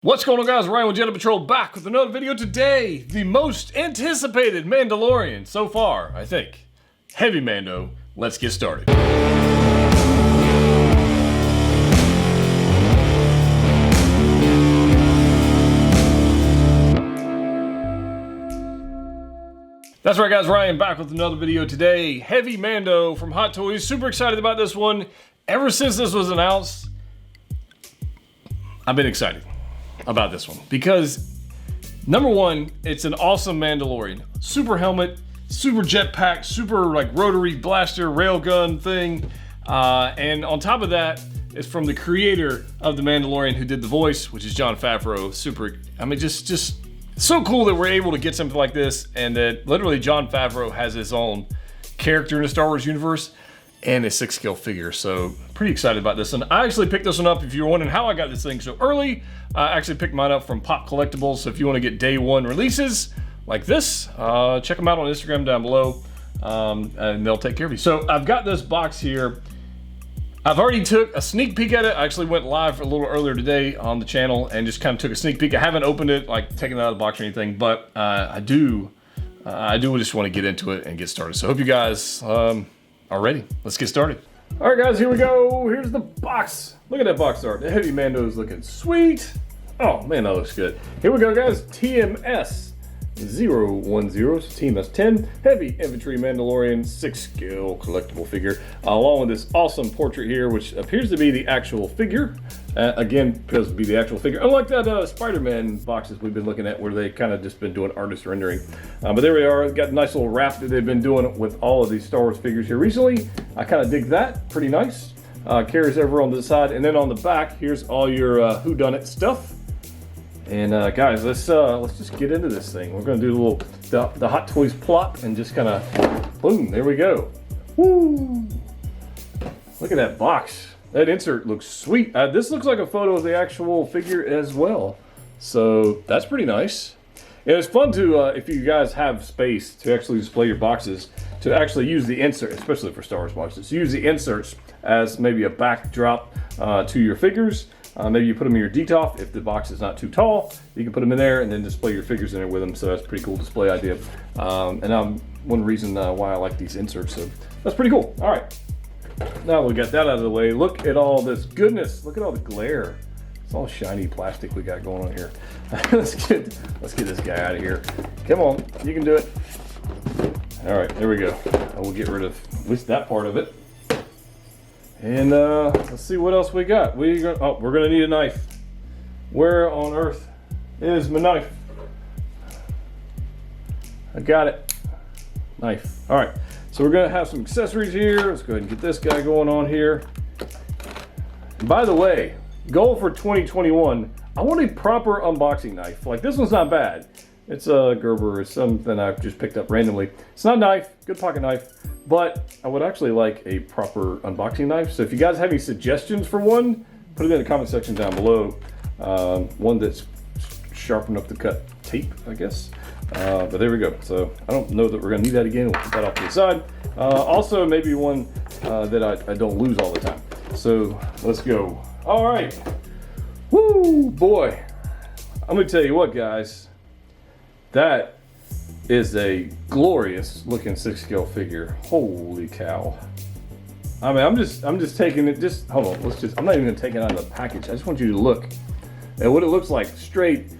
What's going on, guys? Ryan with Jedha Patrol back with another video today. The most anticipated Mandalorian so far, I think. Heavy Mando. Let's get started. That's right, guys. Ryan back with another video today. Heavy Mando from Hot Toys. Super excited about this one. Ever since this was announced, I've been excited about this one because number one, it's an awesome Mandalorian. Super helmet, super jetpack, super like rotary blaster railgun thing. And on top of that, it's from the creator of the Mandalorian who did the voice, which is Jon Favreau. Super, I mean, just so cool that we're able to get something like this and that literally Jon Favreau has his own character in the Star Wars universe and a 6-scale figure. So pretty excited about this one. I actually picked this one up. If you're wondering how I got this thing so early, I actually picked mine up from Pop Collectibles. So if you want to get day one releases like this, check them out on Instagram down below, and they'll take care of you. So I've got this box here. I've already took a sneak peek at it. I actually went live a little earlier today on the channel and just kind of took a sneak peek. I haven't opened it, like taken it out of the box or anything, but I do just want to get into it and get started. So I hope you guys are ready. Let's get started. All right, guys, here we go. Here's the box. Look at that box art. The Heavy Mando is looking sweet. Oh man, that looks good. Here we go, guys. TMS 010, so TMS 10, Heavy Infantry Mandalorian 6-scale collectible figure, along with this awesome portrait here, which appears to be the actual figure. Again, appears to be the actual figure. Unlike that Spider-Man boxes we've been looking at, where they kind of just been doing artist rendering. But there we are. Got a nice little wrap that they've been doing with all of these Star Wars figures here recently. I kind of dig that. Pretty nice. Carries over on the side, and then on the back, here's all your whodunit stuff. And guys, let's just get into this thing. We're gonna do a little the Hot Toys plop and just kind of boom. There we go. Woo! Look at that box. That insert looks sweet. This looks like a photo of the actual figure as well. So that's pretty nice. And it's fun to, if you guys have space to actually display your boxes, to actually use the insert, especially for Star Wars boxes, use the inserts as maybe a backdrop to your figures. Maybe you put them in your detolf. If the box is not too tall, you can put them in there and then display your figures in there with them. So that's a pretty cool display idea. And one reason why I like these inserts. So that's pretty cool. All right. Now we got that out of the way. Look at all this goodness. Look at all the glare. It's all shiny plastic we got going on here. let's get this guy out of here. Come on, you can do it. All right, there we go. We'll get rid of at least that part of it. And let's see what else we got. We're gonna need a knife. Where on earth is my knife? I got it. Knife. All right. So we're gonna have some accessories here. Let's go ahead and get this guy going on here. And by the way, goal for 2021, I want a proper unboxing knife. Like this one's not bad. It's a Gerber, it's something I've just picked up randomly. It's not a knife, good pocket knife, but I would actually like a proper unboxing knife. So if you guys have any suggestions for one, put it in the comment section down below. One that's sharp enough to cut tape, I guess. But there we go. So I don't know that we're gonna need that again. We'll put that off to the side. Also maybe one that I don't lose all the time. So let's go. All right. Woo, boy. I'm gonna tell you what, guys. That is a glorious looking 6-scale figure. Holy cow. I mean, I'm just taking it, hold on, I'm not even gonna take it out of the package. I just want you to look at what it looks like straight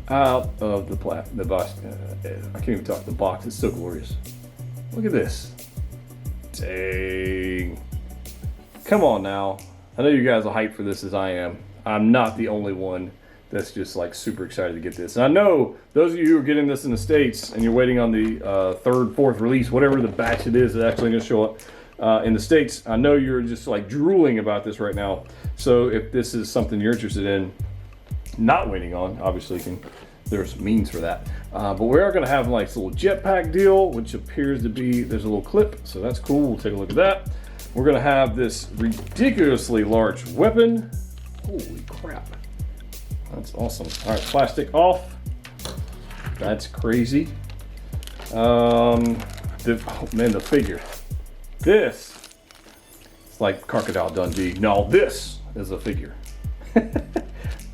out of the box. I can't even talk, the box, it's so glorious. Look at this. Dang. Come on now. I know you guys are hyped for this as I am. I'm not the only one that's just like super excited to get this. And I know those of you who are getting this in the States and you're waiting on the third, fourth release, whatever the batch it is that's actually gonna show up in the States, I know you're just like drooling about this right now. So if this is something you're interested in, not waiting on, obviously there's means for that. But we are gonna have like this little jetpack deal, which appears to be, there's a little clip, so that's cool, we'll take a look at that. We're gonna have this ridiculously large weapon. Holy crap. That's awesome. All right, plastic off. That's crazy. Oh man, the figure. This, it's like Crocodile Dundee. No, this is a figure.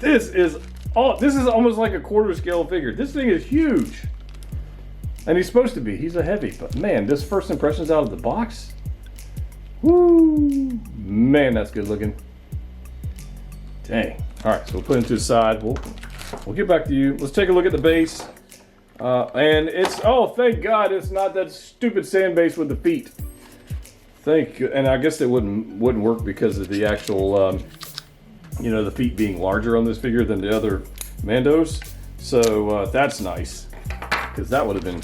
This is Oh, this is almost like a quarter scale figure. This thing is huge. And he's supposed to be. He's a heavy. But man, this first impressions out of the box. Woo! Man, that's good looking. Dang. All right, so we'll put him to the side. We'll get back to you. Let's take a look at the base. And it's, oh, thank God it's not that stupid sand base with the feet. And I guess it wouldn't work because of the actual, you know, the feet being larger on this figure than the other Mandos. So that's nice, because that would have been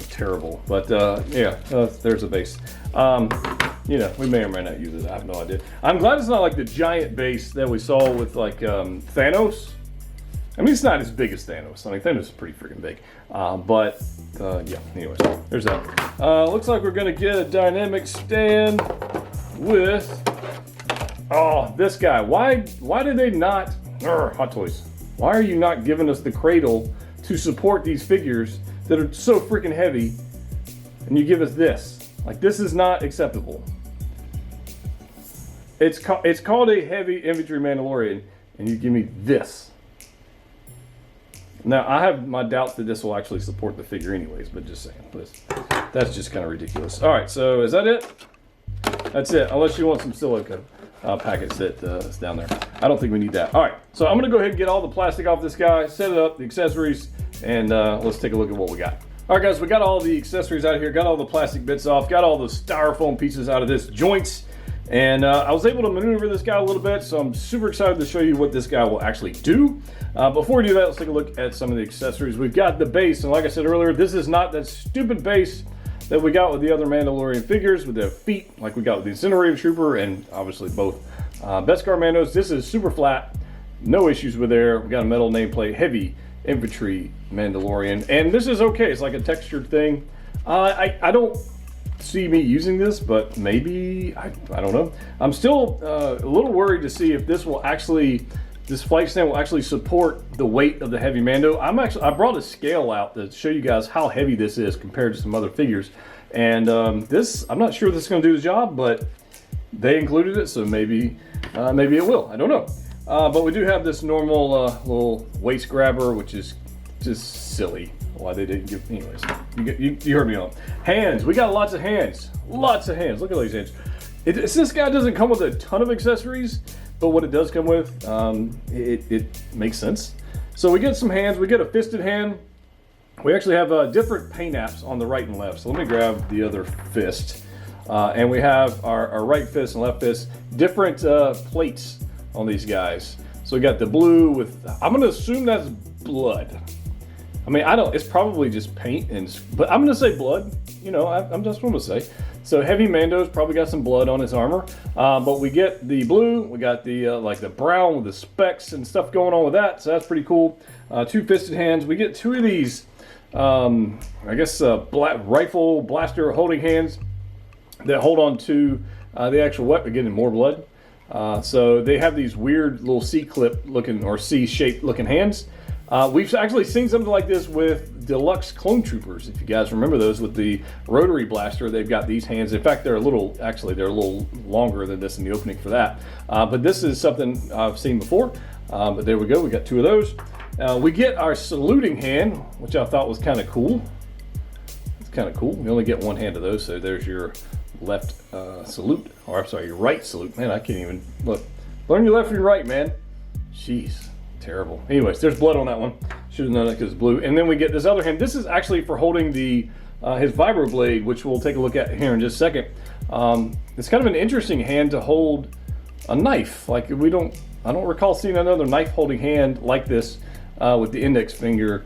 terrible. But yeah, there's a base. You know, we may or may not use it. I have no idea. I'm glad it's not like the giant base that we saw with like Thanos. I mean, it's not as big as Thanos. I mean, Thanos is pretty freaking big. But yeah, anyways, there's that. Looks like we're gonna get a dynamic stand with, oh, this guy. Why did they not, Hot Toys, why are you not giving us the cradle to support these figures that are so freaking heavy, and you give us this? Like, this is not acceptable. It's called a heavy infantry Mandalorian, and you give me this. Now, I have my doubts that this will actually support the figure anyways, but just saying. That's just kind of ridiculous. All right, so is that it? That's it, unless you want some silica packets that's down there. I don't think we need that. All right, so I'm gonna go ahead and get all the plastic off this guy, set it up, the accessories, and let's take a look at what we got. All right, guys, we got all the accessories out of here, got all the plastic bits off, got all the styrofoam pieces out of this joints, and I was able to maneuver this guy a little bit, so I'm super excited to show you what this guy will actually do. Before we do that, let's take a look at some of the accessories. We've got the base, and like I said earlier, this is not that stupid base that we got with the other Mandalorian figures with their feet, like we got with the Incinerator Trooper and obviously both Beskar Mandos. This is super flat, no issues with there. We got a metal nameplate, heavy infantry Mandalorian, and this is okay. It's like a textured thing. I don't see me using this, but maybe, I don't know. I'm still a little worried to see if this will actually, this flight stand will actually support the weight of the heavy Mando. I brought a scale out to show you guys how heavy this is compared to some other figures, and this, I'm not sure this is going to do the job, but they included it, so maybe it will. I don't know. But we do have this normal little waist grabber, which is just silly. Why they didn't give, anyways, you heard me on. Hands, we got lots of hands. Lots of hands, look at these hands. This guy doesn't come with a ton of accessories, but what it does come with, it makes sense. So we get some hands, we get a fisted hand. We actually have different paint apps on the right and left. So let me grab the other fist. And we have our right fist and left fist, different plates on these guys. So we got the blue with, I'm gonna assume that's blood. I mean, it's probably just paint, but I'm gonna say blood. You know, I'm just gonna say. So heavy Mando's probably got some blood on his armor, but we get the blue, we got the like the brown with the specks and stuff going on with that. So that's pretty cool. Two fisted hands. We get two of these, I guess, rifle blaster holding hands that hold on to the actual weapon, getting more blood. So they have these weird little C-clip looking, or C-shaped looking hands. We've actually seen something like this with deluxe clone troopers. If you guys remember those with the rotary blaster, they've got these hands. In fact, they're a little longer than this in the opening for that. But this is something I've seen before. But there we go, we got two of those. We get our saluting hand, which I thought was kind of cool. It's kind of cool. We only get one hand of those, so there's your left salute, or I'm sorry, your right salute. Man, I can't even look. Learn your left and your right, man. Jeez, terrible. Anyways, there's blood on that one. Should have known that because it's blue. And then we get this other hand. This is actually for holding the his vibro blade, which we'll take a look at here in just a second. It's kind of an interesting hand to hold a knife. Like I don't recall seeing another knife holding hand like this with the index finger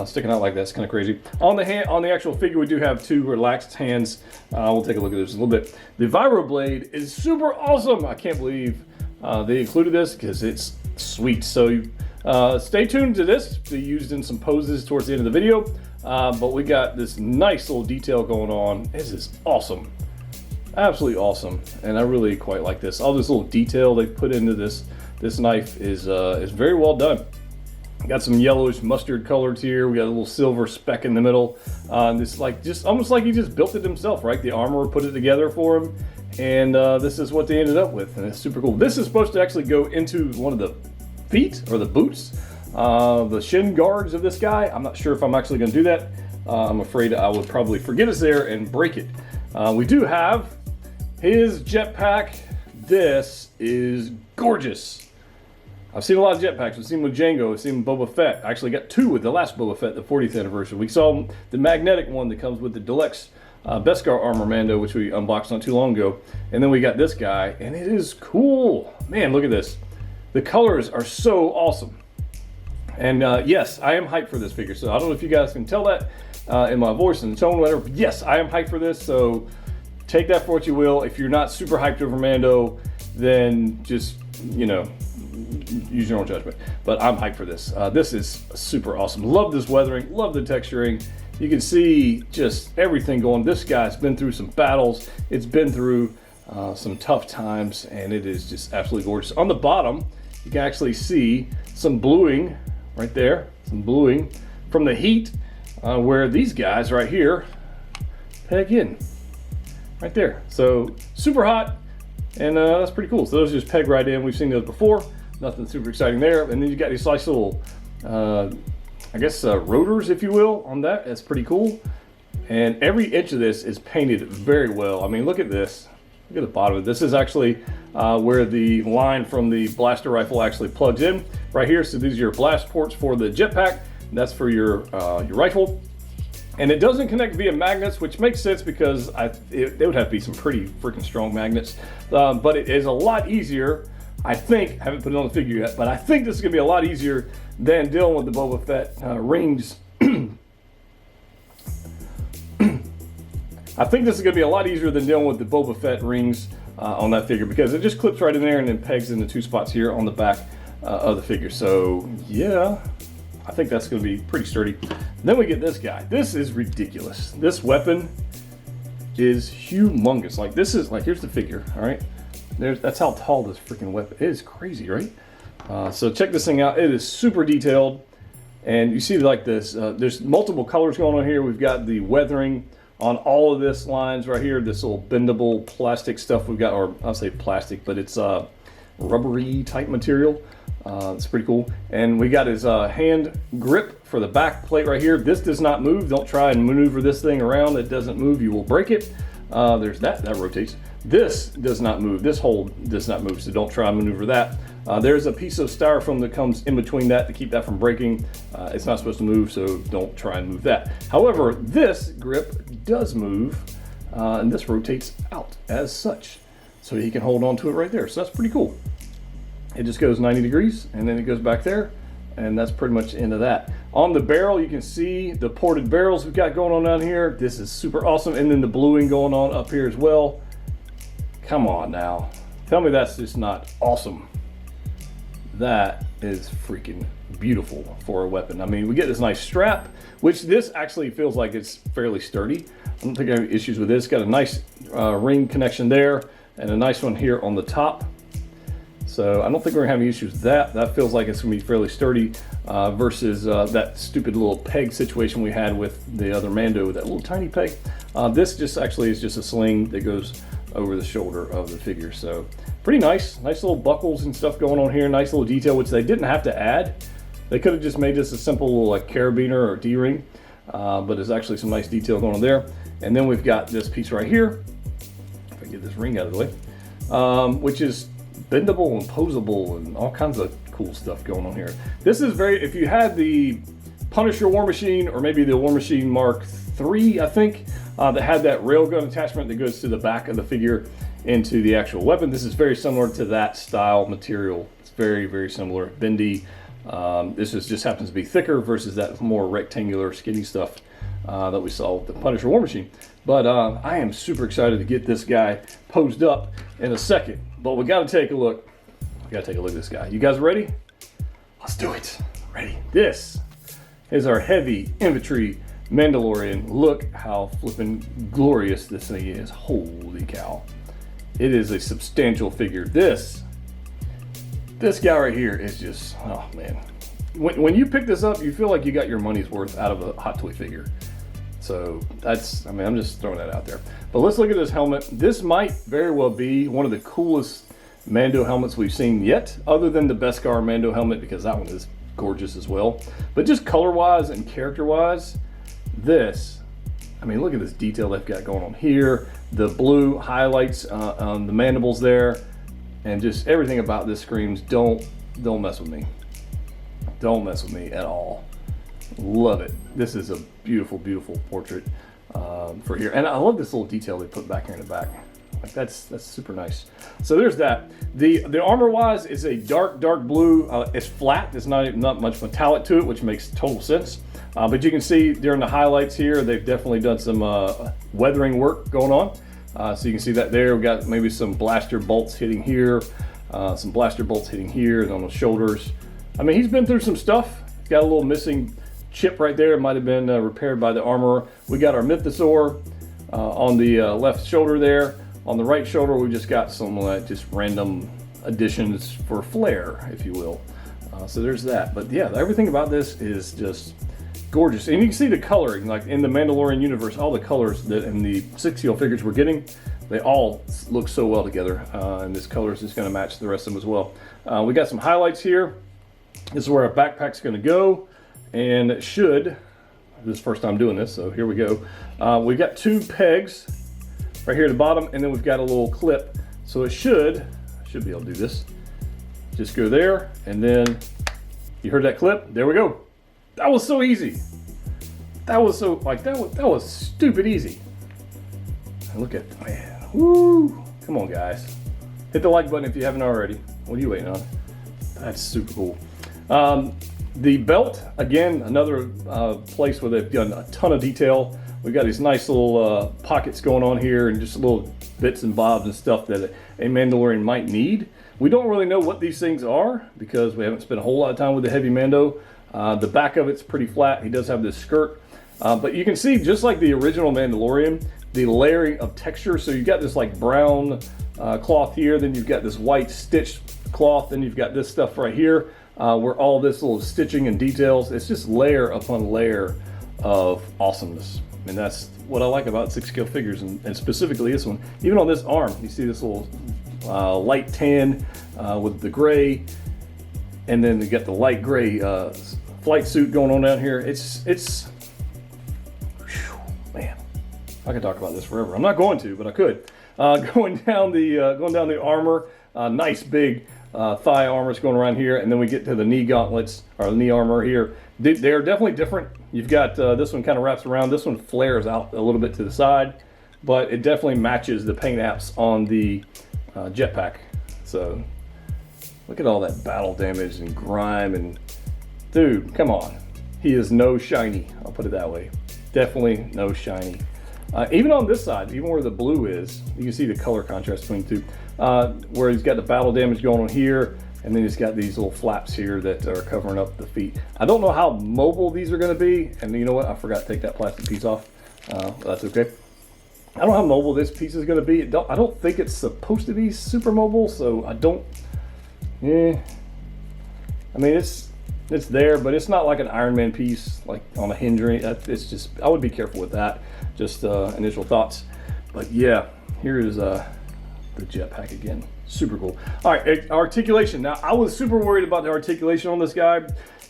sticking out like that. It's kind of crazy. On the actual figure, we do have two relaxed hands. We'll take a look at this a little bit. The vibro blade is super awesome. I can't believe they included this because it's sweet. So stay tuned to this. Be used in some poses towards the end of the video. But we got this nice little detail going on. This is awesome. Absolutely awesome. And I really quite like this. All this little detail they put into this knife is very well done. Got some yellowish mustard colors here. We got a little silver speck in the middle. This just almost like he just built it himself, right? The armorer put it together for him, and this is what they ended up with, and it's super cool. This is supposed to actually go into one of the feet or the boots the shin guards of this guy. I'm not sure if I'm actually going to do that. I'm afraid I would probably forget it's there and break it. We do have his jetpack. This is gorgeous. I've seen a lot of jetpacks. I've seen with Django. I've seen with Boba Fett. I actually got two with the last Boba Fett, the 40th anniversary. We saw the magnetic one that comes with the deluxe Beskar armor Mando, which we unboxed not too long ago. And then we got this guy, and it is cool. Man, look at this. The colors are so awesome. And yes, I am hyped for this figure. So I don't know if you guys can tell that in my voice and tone, whatever. Yes, I am hyped for this. So take that for what you will. If you're not super hyped over Mando, then just, you know, use your own judgment. But I'm hyped for this. This is super awesome. Love this weathering. Love the texturing. You can see just everything going. This guy's been through some battles. It's been through some tough times, and it is just absolutely gorgeous. On the bottom, you can actually see some bluing right there. Some bluing from the heat where these guys right here peg in. Right there. So super hot, and that's pretty cool. So those just peg right in. We've seen those before. Nothing super exciting there. And then you got these nice little, I guess, rotors, if you will, on that. That's pretty cool. And every inch of this is painted very well. I mean, look at this. Look at the bottom of it. This is actually where the line from the blaster rifle actually plugs in right here. So these are your blast ports for the jetpack. That's for your rifle. And it doesn't connect via magnets, which makes sense because they would have to be some pretty freaking strong magnets. But it is a lot easier. I think, I haven't put it on the figure yet, but I think this is going to be a lot easier than dealing with the Boba Fett rings. I think this is going to be a lot easier than dealing with the Boba Fett rings on that figure, because it just clips right in there and then pegs in the two spots here on the back of the figure. So yeah, I think that's going to be pretty sturdy. Then we get this guy. This is ridiculous. This weapon is humongous. Like, this is, like, here's the figure, all right? That's how tall this freaking weapon is. Crazy, right? So check this thing out. It is super detailed, and you see like this. There's multiple colors going on here. We've got the weathering on all of this lines right here. This little bendable plastic stuff we've got, or I'll say plastic, but it's rubbery type material. It's pretty cool. And we got his hand grip for the back plate right here. This does not move. Don't try and maneuver this thing around. It doesn't move. You will break it. There's that rotates. This does not move. This hole does not move, so don't try and maneuver that. There's a piece of styrofoam that comes in between that to keep that from breaking. It's not supposed to move, so don't try and move that. However, this grip does move, and this rotates out as such. So he can hold on to it right there. So that's pretty cool. It just goes 90 degrees, and then it goes back there, and that's pretty much the end of that. On the barrel, you can see the ported barrels we've got going on down here. This is super awesome. And then the bluing going on up here as well. Come on now. Tell me that's just not awesome. That is freaking beautiful for a weapon. I mean, we get this nice strap, which this actually feels like it's fairly sturdy. I don't think I have issues with this. Got a nice ring connection there, and a nice one here on the top. So I don't think we're gonna have any issues with that. That feels like it's gonna be fairly sturdy versus that stupid little peg situation we had with the other Mando, that little tiny peg. This just actually is just a sling that goes over the shoulder of the figure. So pretty nice. Nice little buckles and stuff going on here. Nice little detail, which they didn't have to add. They could have just made this a simple little like carabiner or D-ring, but there's actually some nice detail going on there. And then we've got this piece right here, if I can get this ring out of the way, which is bendable and posable and all kinds of cool stuff going on here. This is very, if you had the Punisher War Machine, or maybe the War Machine Mark III, I think, that had that railgun attachment that goes to the back of the figure into the actual weapon. This is very similar to that style material. It's very, very similar, bendy. This just happens to be thicker versus that more rectangular, skinny stuff that we saw with the Punisher War Machine. But I am super excited to get this guy posed up in a second. But we got to take a look. We got to take a look at this guy. You guys ready? Let's do it. Ready? This is our heavy infantry Mandalorian. Look how flippin' glorious this thing is. Holy cow. It is a substantial figure. This guy right here is just, oh man. When you pick this up, you feel like you got your money's worth out of a Hot Toy figure. So that's, I mean, I'm just throwing that out there. But let's look at this helmet. This might very well be one of the coolest Mando helmets we've seen yet, other than the Beskar Mando helmet, because that one is gorgeous as well. But just color-wise and character-wise, this, I mean, look at this detail they've got going on here. The blue highlights on the mandibles there, and just everything about this screams, don't mess with me. Don't mess with me at all. Love it. This is a beautiful, beautiful portrait for here. And I love this little detail they put back here in the back. Like that's super nice. So there's that. The armor wise is a dark blue. It's flat. There's not much metallic to it, which makes total sense. But you can see during the highlights here, they've definitely done some weathering work going on. So you can see that there. We've got maybe some blaster bolts hitting here, some blaster bolts hitting here and on the shoulders. I mean, he's been through some stuff. He's got a little missing chip right there. It might have been repaired by the armorer. We got our mythosaur on the left shoulder there. On the right shoulder, we just got some just random additions for flair, if you will. So there's that. But yeah, everything about this is just gorgeous. And you can see the coloring, like in the Mandalorian universe, all the colors that in the 6-scale figures we're getting, they all look so well together. And this color is just going to match the rest of them as well. We got some highlights here. This is where our backpack's going to go. And it should, this is the first time doing this, so here we go. We've got 2 pegs right here at the bottom, and then we've got a little clip. So it should be able to do this. Just go there, and then you heard that clip. There we go. That was so easy. That was so, like, that was stupid easy. And look at, man, woo. Come on, guys. Hit the like button if you haven't already. What are you waiting on? That's super cool. The belt, again, another place where they've done a ton of detail. We've got these nice little pockets going on here and just little bits and bobs and stuff that a Mandalorian might need. We don't really know what these things are because we haven't spent a whole lot of time with the heavy Mando. The back of it's pretty flat. He does have this skirt. But you can see, just like the original Mandalorian, the layering of texture. So you've got this like brown cloth here, then you've got this white stitched cloth, then you've got this stuff right here where all this little stitching and details. It's just layer upon layer of awesomeness. And that's what I like about 6-scale figures, and specifically this one. Even on this arm, you see this little light tan with the gray, and then you got the light gray flight suit going on down here. It's whew, man, I could talk about this forever. I'm not going to, but I could. Going down the armor, nice big thigh armors going around here, and then we get to the knee gauntlets or the knee armor here. They are definitely different. You've got this one kind of wraps around. This one flares out a little bit to the side, but it definitely matches the paint apps on the Jetpack. So look at all that battle damage and grime, and dude, come on. He is no shiny, I'll put it that way. Definitely no shiny. Even on this side, even where the blue is, you can see the color contrast between the two. Where he's got the battle damage going on here, and then he's got these little flaps here that are covering up the feet. I don't know how mobile these are going to be, and you know what? I forgot to take that plastic piece off. That's okay. I don't know how mobile this piece is going to be. I don't think it's supposed to be super mobile, so I don't. Yeah. I mean, it's there, but it's not like an Iron Man piece, like on a hinge or anything. It's just, I would be careful with that. Just initial thoughts. But yeah, here is the Jetpack again. Super cool. All right, articulation. Now, I was super worried about the articulation on this guy,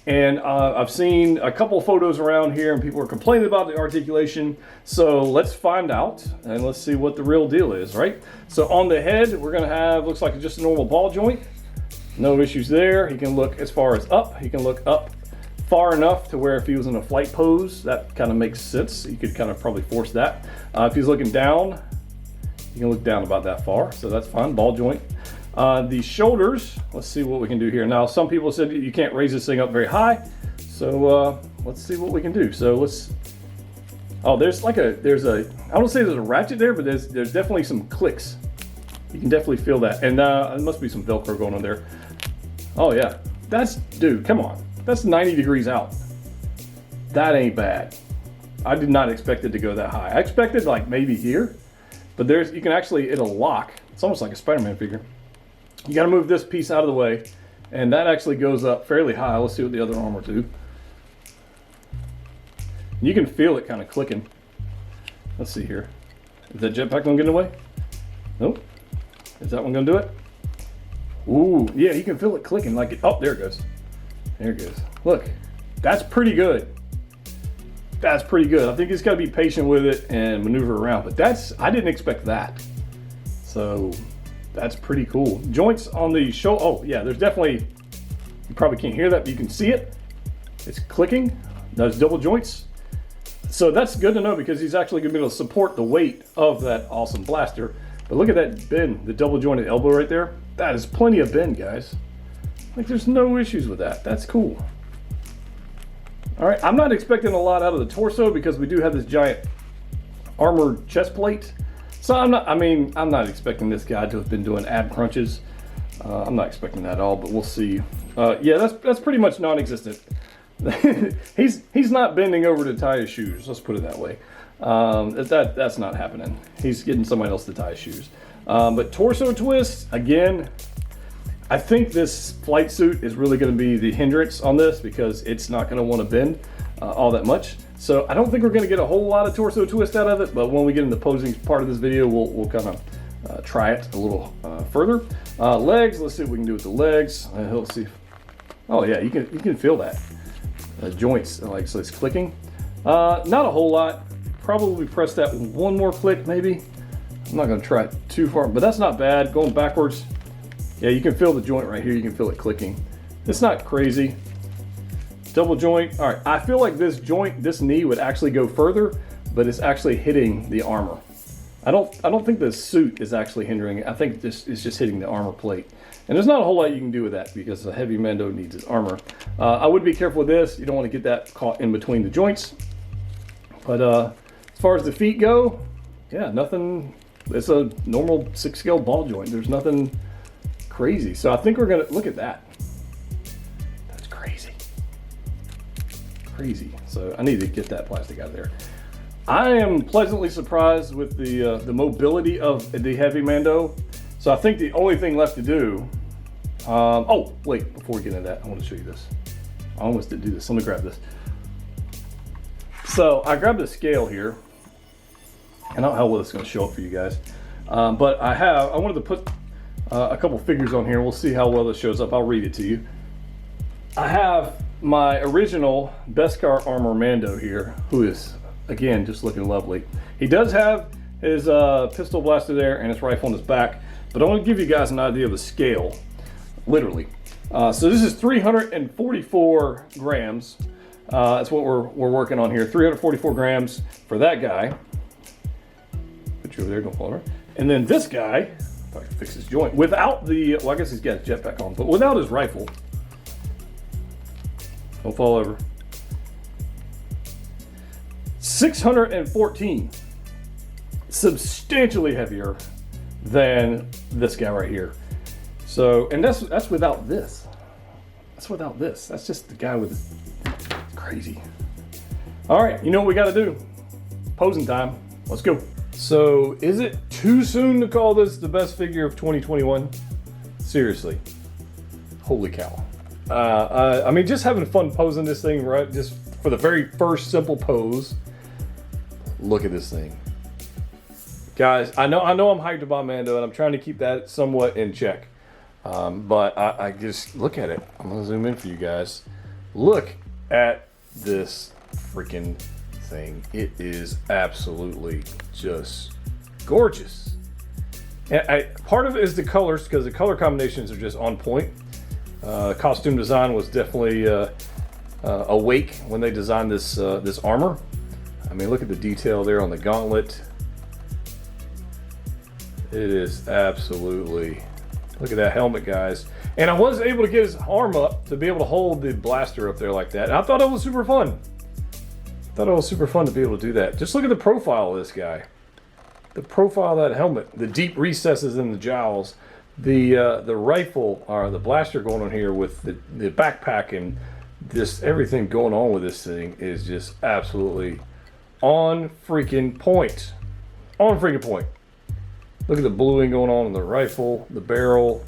and I've seen a couple of photos around here, and people are complaining about the articulation. So let's find out, and let's see what the real deal is, right? So on the head, we're gonna have, looks like just a normal ball joint. No issues there. He can look as far as up. He can look up far enough to where if he was in a flight pose, that kind of makes sense. You could kind of probably force that. If he's looking down, you can look down about that far, so that's fine. Ball joint. The shoulders, let's see what we can do here. Now, some people said you can't raise this thing up very high, so let's see what we can do. So let's, oh, there's a, I don't say there's a ratchet there, but there's definitely some clicks. You can definitely feel that, and there must be some Velcro going on there. Oh yeah, that's, dude, come on. That's 90 degrees out. That ain't bad. I did not expect it to go that high. I expected like maybe here, but you can actually, it'll lock. It's almost like a Spider-Man figure. You gotta move this piece out of the way, and that actually goes up fairly high. Let's see what the other arm will do. You can feel it kind of clicking. Let's see here. Is that Jetpack gonna get in the way? Nope. Is that one gonna do it? Ooh, yeah, you can feel it clicking like it. Oh, there it goes. There it goes. Look, that's pretty good. That's pretty good. I think he's got to be patient with it and maneuver around, but I didn't expect that. So that's pretty cool. Joints on the shoulder. Oh yeah, there's definitely, you probably can't hear that, but you can see it. It's clicking. Those double joints. So that's good to know because he's actually going to be able to support the weight of that awesome blaster. But look at that bend, the double jointed elbow right there. That is plenty of bend, guys. Like there's no issues with that. That's cool. All right, I'm not expecting a lot out of the torso because we do have this giant armored chest plate. So I'm not expecting this guy to have been doing ab crunches. I'm not expecting that at all, but we'll see. Yeah, that's pretty much non-existent. he's not bending over to tie his shoes. Let's put it that way. That's not happening. He's getting somebody else to tie his shoes. But torso twist again. I think this flight suit is really going to be the hindrance on this because it's not going to want to bend all that much. So I don't think we're going to get a whole lot of torso twist out of it, but when we get in the posing part of this video, we'll kind of try it a little further. Legs, let's see what we can do with the legs. Let's see. Oh yeah, you can feel that. Joints, like so it's clicking. Not a whole lot. Probably press that one more click maybe. I'm not going to try it too far, but that's not bad. Going backwards. Yeah, you can feel the joint right here. You can feel it clicking. It's not crazy. Double joint. All right, I feel like this joint, this knee would actually go further, but it's actually hitting the armor. I don't think the suit is actually hindering it. I think this is just hitting the armor plate. And there's not a whole lot you can do with that because the heavy Mando needs his armor. I would be careful with this. You don't want to get that caught in between the joints. But as far as the feet go, yeah, nothing. It's a normal 6-scale ball joint. There's nothing crazy. So I think we're gonna look at that. That's crazy. Crazy. So I need to get that plastic out of there. I am pleasantly surprised with the mobility of the heavy Mando. So I think the only thing left to do. Oh wait, before we get into that, I want to show you this. I almost didn't do this. Let me grab this. So I grabbed the scale here. I don't know how well it's going to show up for you guys, but I wanted to put a couple figures on here. We'll see how well this shows up. I'll read it to you. I have my original Beskar Armor Mando here, who is, again, just looking lovely. He does have his pistol blaster there and his rifle on his back, but I want to give you guys an idea of the scale, literally. So this is 344 grams. That's what we're working on here. 344 grams for that guy. Put you over there, don't fall over. And then this guy, if I can fix his joint, without the, well, I guess he's got his jetpack on, but without his rifle. Don't fall over. 614. Substantially heavier than this guy right here. So, and that's without this. That's without this. That's just the guy with crazy. All right, you know what we got to do? Posing time. Let's go. So, is it too soon to call this the best figure of 2021? Seriously. Holy cow. I mean, just having fun posing this thing, right? Just for the very first simple pose. Look at this thing. Guys, I know I'm hyped about Mando, and I'm trying to keep that somewhat in check. But I just, look at it. I'm going to zoom in for you guys. Look at this freaking thing. It is absolutely just gorgeous. And part of it is the colors, because the color combinations are just on point. Costume design was definitely awake when they designed this this armor. I mean, look at the detail there on the gauntlet. It is absolutely, look at that helmet, guys. And I was able to get his arm up to be able to hold the blaster up there like that. And I thought it was super fun. I thought it was super fun to be able to do that. Just look at the profile of this guy. The profile of that helmet, the deep recesses in the jowls, the rifle or the blaster going on here with the backpack, and just everything going on with this thing is just absolutely on freaking point. On freaking point. Look at the bluing going on in the rifle, the barrel.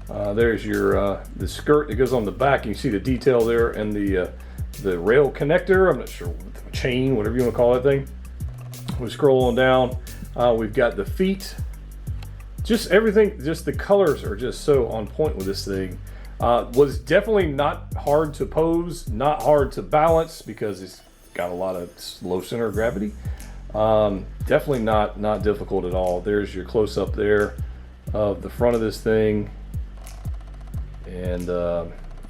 There's your the skirt that goes on the back. You see the detail there, and the rail connector. I'm not sure, chain, whatever you want to call that thing. We scroll on down. We've got the feet. Just everything. Just the colors are just so on point with this thing. Was definitely not hard to pose, not hard to balance because it's got a lot of low center of gravity. Definitely not difficult at all. There's your close up there of the front of this thing, and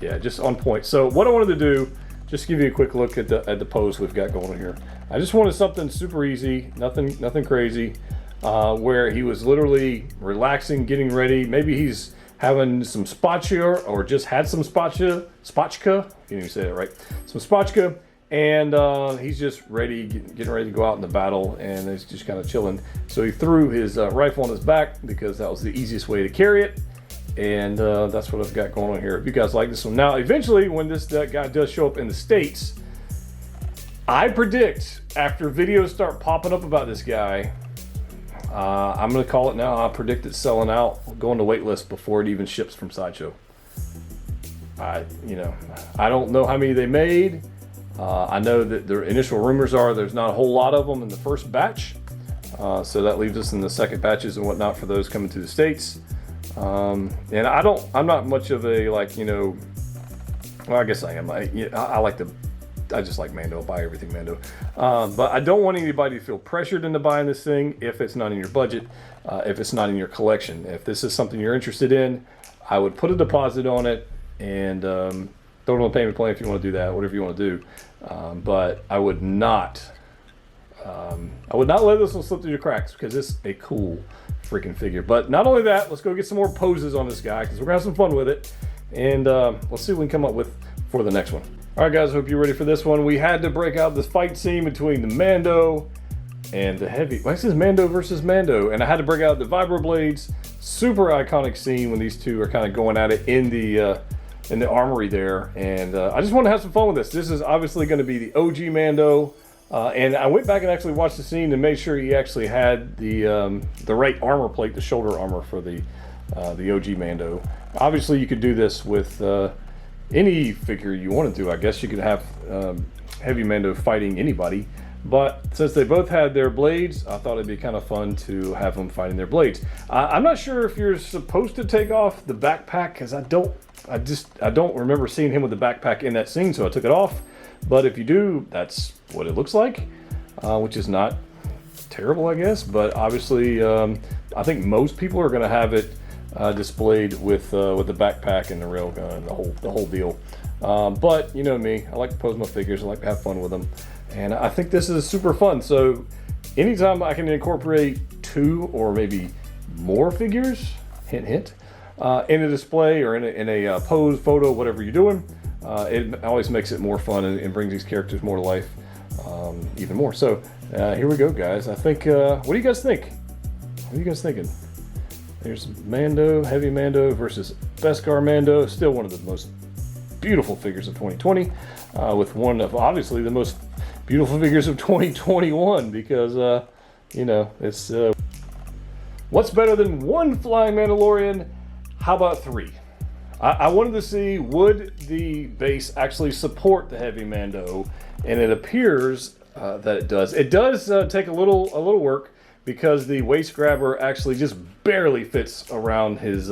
yeah, just on point. So what I wanted to do, just give you a quick look at the pose we've got going here. I just wanted something super easy, nothing crazy, where he was literally relaxing, getting ready. Maybe he's having some spotcha or just had some spotcha, can't even say that right, some spotcha, and he's just ready, getting ready to go out in the battle, and he's just kind of chilling. So he threw his rifle on his back because that was the easiest way to carry it, and that's what I've got going on here. If you guys like this one. Now, eventually, when this guy does show up in the States, I predict after videos start popping up about this guy, I'm going to call it now. I predict it's selling out, going to wait list before it even ships from Sideshow. I don't know how many they made. I know that the initial rumors are there's not a whole lot of them in the first batch. So that leaves us in the second batches and whatnot for those coming to the States. And I'm not much of a, like, well, I guess I am. I just like Mando. I'll buy everything Mando. But I don't want anybody to feel pressured into buying this thing if it's not in your budget, if it's not in your collection. If this is something you're interested in, I would put a deposit on it and throw it on a payment plan if you want to do that, whatever you want to do. But I would not let this one slip through the cracks because it's a cool freaking figure. But not only that, let's go get some more poses on this guy because we're gonna have some fun with it. And let's see what we can come up with for the next one. All right, guys, hope you're ready for this one. We had to break out this fight scene between the Mando and the Heavy. Well, this is Mando versus Mando, and I had to break out the vibro blades. Super iconic scene when these two are kind of going at it in the armory there. And I just want to have some fun with this. This is obviously going to be the OG Mando, and I went back and actually watched the scene to make sure he actually had the right armor plate, the shoulder armor for the OG Mando. Obviously, you could do this with any figure you wanted to. I guess you could have Heavy Mando fighting anybody, but since they both had their blades, I thought it'd be kind of fun to have them fighting their blades. I'm not sure if you're supposed to take off the backpack because I don't remember seeing him with the backpack in that scene, so I took it off. But if you do, that's what it looks like, which is not terrible, I guess. But obviously, I think most people are going to have it displayed with the backpack and the railgun, the whole deal. But you know me, I like to pose my figures, I like to have fun with them, and I think this is super fun. So anytime I can incorporate 2 or maybe more figures, hint hint, in a display or in a pose photo, whatever you're doing, it always makes it more fun and brings these characters more to life, even more. So here we go, guys. I think what do you guys think? What are you guys thinking? There's Mando, Heavy Mando versus Beskar Mando. Still one of the most beautiful figures of 2020, with one of obviously the most beautiful figures of 2021 because, it's what's better than 1 flying Mandalorian? How about 3? I wanted to see, would the base actually support the Heavy Mando, and it appears that it does. It does take a little work, because the waist grabber actually just barely fits around his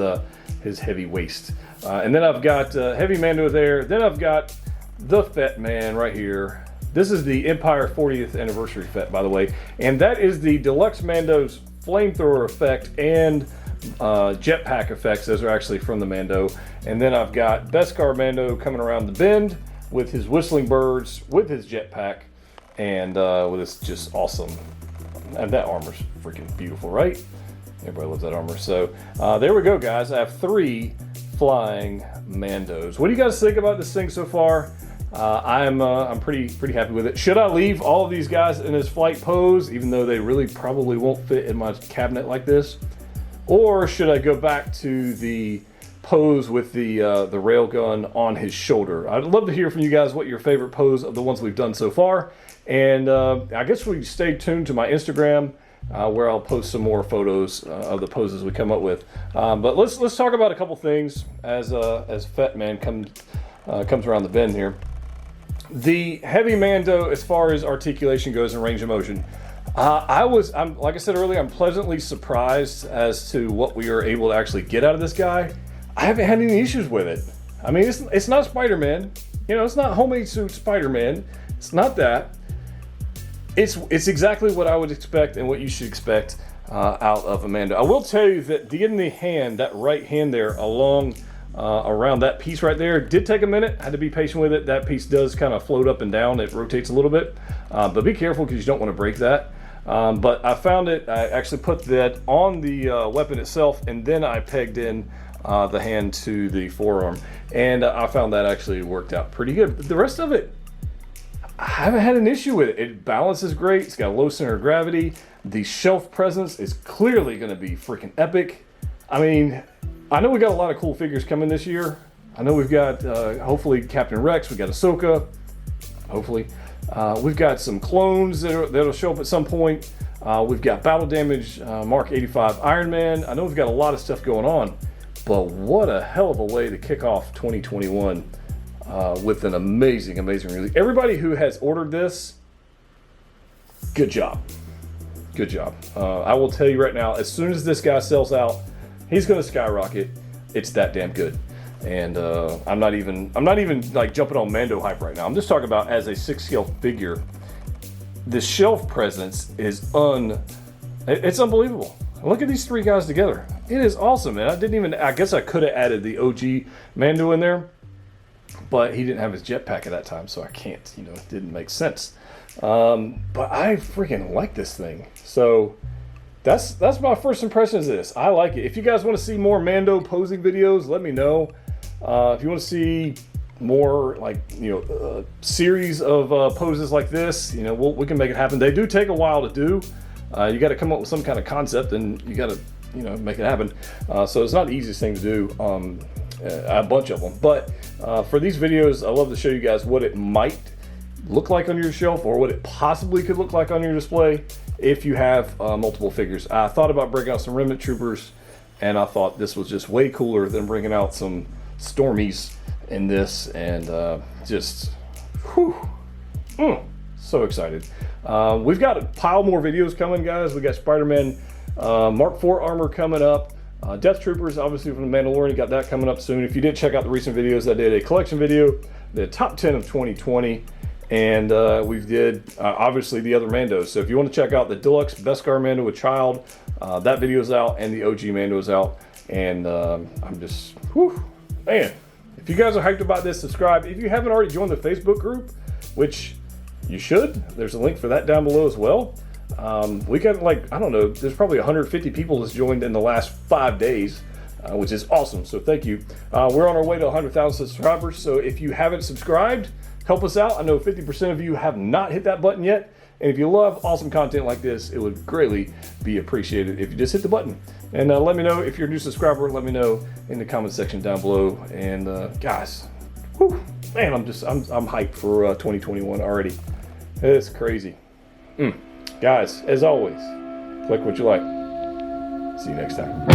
heavy waist. And then I've got Heavy Mando there. Then I've got the Fett Man right here. This is the Empire 40th Anniversary Fett, by the way. And that is the Deluxe Mando's flamethrower effect and jetpack effects. Those are actually from the Mando. And then I've got Beskar Mando coming around the bend with his whistling birds, with his jetpack, and with this just awesome. And that armor's freaking beautiful, right? Everybody loves that armor. So there we go, guys. I have 3 flying Mandos. What do you guys think about this thing so far? I'm pretty happy with it. Should I leave all of these guys in this flight pose, even though they really probably won't fit in my cabinet like this? Or should I go back to the pose with the railgun on his shoulder? I'd love to hear from you guys what your favorite pose of the ones we've done so far. And I guess we stay tuned to my Instagram, where I'll post some more photos of the poses we come up with. But let's talk about a couple things as Fett Man comes around the bend here. The Heavy Mando, as far as articulation goes and range of motion, I'm like I said earlier, I'm pleasantly surprised as to what we are able to actually get out of this guy. I haven't had any issues with it. I mean, it's not Spider-Man. You know, it's not homemade suit Spider-Man. It's not that. It's exactly what I would expect and what you should expect out of a Mando. I will tell you that getting the hand, that right hand there along around that piece right there, did take a minute. I had to be patient with it. That piece does kind of float up and down. It rotates a little bit, but be careful because you don't want to break that. But I found it. I actually put that on the weapon itself, and then I pegged in the hand to the forearm, and I found that actually worked out pretty good. The rest of it, I haven't had an issue with it. It balances great. It's got a low center of gravity. The shelf presence is clearly going to be freaking epic. I mean, I know we got a lot of cool figures coming this year. I know we've got hopefully Captain Rex. We got Ahsoka. Hopefully, we've got some clones that'll show up at some point. We've got battle damage Mark 85 Iron Man. I know we've got a lot of stuff going on, but what a hell of a way to kick off 2021. With an amazing release. Everybody who has ordered this, good job. Good job. I will tell you right now, as soon as this guy sells out, he's going to skyrocket. It's that damn good. And I'm not even like jumping on Mando hype right now. I'm just talking about as a 6 scale figure. The shelf presence is it's unbelievable. Look at these 3 guys together. It is awesome, man. I guess I could have added the OG Mando in there, but he didn't have his jetpack at that time, so I can't, you know, it didn't make sense. But I freaking like this thing. So that's my first impression of this. I like it. If you guys want to see more Mando posing videos, let me know. If you want to see more, like, you know, series of poses like this, you know, we can make it happen. They do take a while to do. You got to come up with some kind of concept, and you got to, you know, make it happen. So it's not the easiest thing to do. A bunch of them, but for these videos, I love to show you guys what it might look like on your shelf, or what it possibly could look like on your display if you have multiple figures. I thought about bringing out some Remnant Troopers, and I thought this was just way cooler than bringing out some Stormies in this, and just whew, so excited. We've got a pile more videos coming, guys. We got Spider-Man Mark IV armor coming up. Death Troopers, obviously from the Mandalorian, got that coming up soon. If you did check out the recent videos, I did a collection video, the top 10 of 2020, and we did obviously the other Mandos. So if you want to check out the deluxe Beskar Mando with Child, that video's out, and the OG Mando's out. And I'm just, whew, man. If you guys are hyped about this, subscribe. If you haven't already joined the Facebook group, which you should, there's a link for that down below as well. We got, like, I don't know, there's probably 150 people that's joined in the last 5 days, which is awesome. So thank you. We're on our way to 100,000 subscribers. So if you haven't subscribed, help us out. I know 50% of you have not hit that button yet. And if you love awesome content like this, it would greatly be appreciated if you just hit the button. And let me know if you're a new subscriber. Let me know in the comment section down below. And guys, whew, man, I'm hyped for 2021 already. It's crazy. Guys, as always, click what you like. See you next time.